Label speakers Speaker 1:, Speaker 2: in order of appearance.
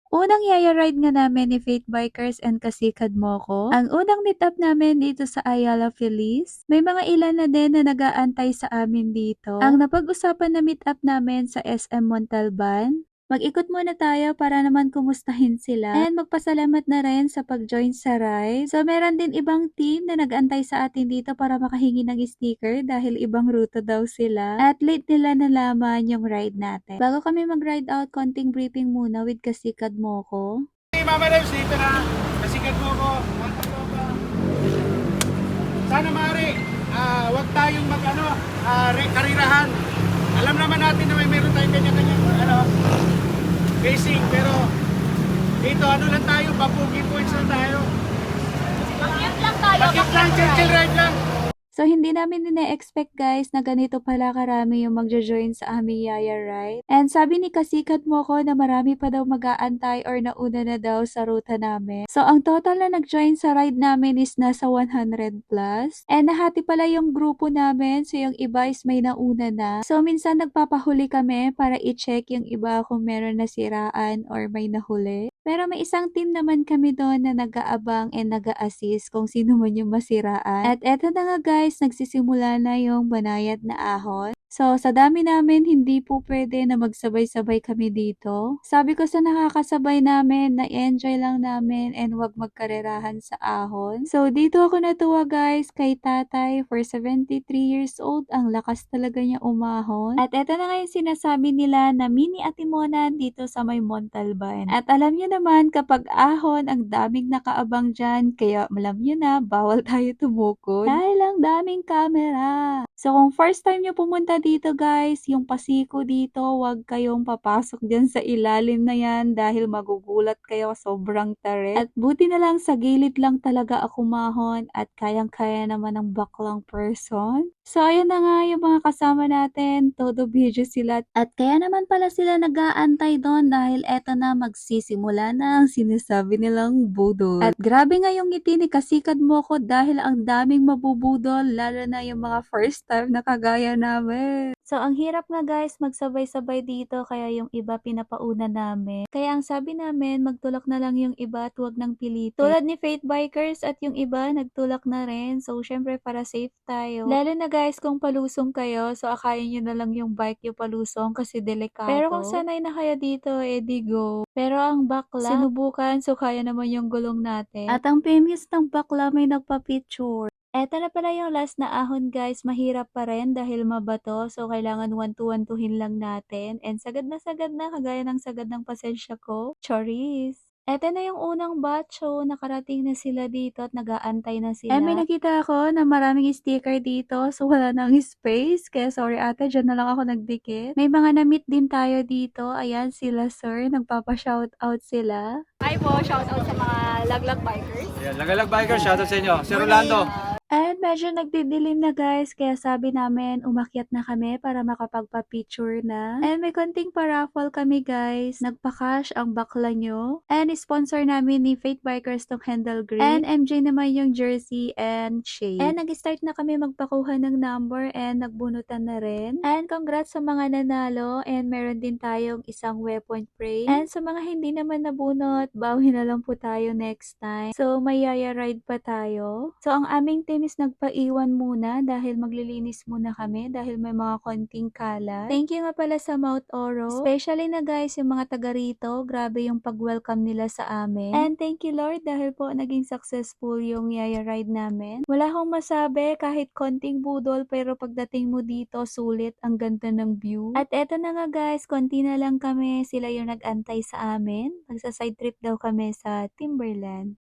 Speaker 1: Unang yaya ride nga namin ni Faith Bikers and Kasikad Moko. Ang unang meet up namin dito sa Ayala Feliz. May mga ilan na din na nag-aantay sa amin dito. Ang napag-usapan na meet up namin sa SM Montalban. Mag-ikot muna tayo para naman kumustahin sila and magpasalamat na rin sa pag-join sa ride. So meron din ibang team na nag-antay sa atin dito para makahingi ng sticker dahil ibang ruta daw sila at late nila nalaman yung ride natin. Bago kami mag-ride out, konting briefing muna with Kasikad Moko.
Speaker 2: Hey Mama Revs, dito na. Kasikad mo ko. Sana maaari, wag tayong karirahan. Alam naman natin na meron tayong kanya-kanyang facing, pero dito lang tayo, papugi points lang tayo.
Speaker 3: Bakit lang tayo?
Speaker 2: Bakit lang, chill ride lang.
Speaker 1: So, hindi namin ine-expect guys na ganito pala karami yung magjo-join sa aming Yaya Ride. And sabi ni Kasikat Moko na marami pa daw mag-aantay or nauna na daw sa ruta namin. So, ang total na nag-join sa ride namin is nasa 100 plus. And nahati pala yung grupo namin. So, yung iba is may nauna na. So, minsan nagpapahuli kami para i-check yung iba kung meron nasiraan or may nahuli. Pero may isang team naman kami doon na nag-aabang and nag-a-assist kung sino man yung masiraan. At eto na nga guys, nagsisimula na yung banayad na ahon. So, sa dami namin, hindi po pwede na magsabay-sabay kami dito. Sabi ko sa nakakasabay namin na enjoy lang namin and wag magkarerahan sa ahon. So, dito ako natuwa guys kay tatay for 73 years old. Ang lakas talaga niya umahon. At eto na nga yung sinasabi nila na mini atimonan dito sa may Montalban. At alam niyo naman kapag ahon, ang daming nakaabang dyan. Kaya alam niyo na, bawal tayo tumukod. Dahil ang daming camera. So, kung first time niyo pumunta dito guys, yung pasiko dito, wag kayong papasok dyan sa ilalim na yan dahil magugulat kayo, sobrang tarik. At buti na lang sa gilid lang talaga ako mahon at kayang-kaya naman ng baklang person. So, ayan na nga yung mga kasama natin, todo video sila. At kaya naman pala sila nag-aantay doon dahil eto na magsisimula na ang sinasabi nilang budol. At grabe nga yung ngiti ni Kasikad Moko dahil ang daming mabubudol, lalo na yung mga first time na kagaya namin. So, ang hirap nga guys magsabay-sabay dito kaya yung iba pinapauna namin. Kaya ang sabi namin, magtulak na lang yung iba at huwag nang pilitin. Tulad ni Faith Bikers at yung iba nagtulak na rin. So, syempre para safe tayo. Lalo na guys kung palusong kayo, so akayin nyo na lang yung bike yung palusong kasi delikado. Pero kung sanay na kayo dito, edi go. Pero ang bakla, sinubukan so kaya naman yung gulong natin. At ang famous ng bakla may nagpa-picture. Eto na pala yung last na ahon guys, mahirap pa rin dahil mabato so kailangan 1-2-1-2hin lang natin and sagad na kagaya ng sagad ng pasensya ko, choris! Eto na yung unang batch, so nakarating na sila dito at nag-aantay na sila. May nakita ako na maraming sticker dito so wala nang space kaya sorry ate, dyan na lang ako nagdikit. May mga na-meet din tayo dito, ayan sila sir, nagpapa-shoutout sila.
Speaker 3: Hi po, shoutout sa mga laglag bikers.
Speaker 2: Ayan, Lagalag Bikers, shoutout sa inyo. Si Rolando.
Speaker 1: And medyo nagdidilim na guys, kaya sabi namin umakyat na kami para makapagpa-picture na. And may konting pa-raffle kami guys. Nagpa-cash ang bakla nyo. And sponsor namin ni Faith Bikers tong handle grip. And MJ naman yung jersey and shade. And nag-start na kami magpakuha ng number and nagbunutan na rin. And congrats sa mga nanalo. And meron din tayong isang weapon frame. And sa mga hindi naman nabunot, bawi na lang po tayo next time. So may yaya ride pa tayo. So ang aming team is nagpaiwan muna dahil maglilinis muna kami dahil may mga konting kalat. Thank you nga pala sa Mount Oro. Especially na guys yung mga taga rito, grabe yung pag-welcome nila sa amin. And thank you Lord dahil po naging successful yung yaya ride namin. Wala akong masabi kahit konting budol pero pagdating mo dito sulit, ang ganda ng view. At eto na nga guys, konti na lang kami, sila yung nag-antay sa amin. Magsa side trip daw kami sa Timberland.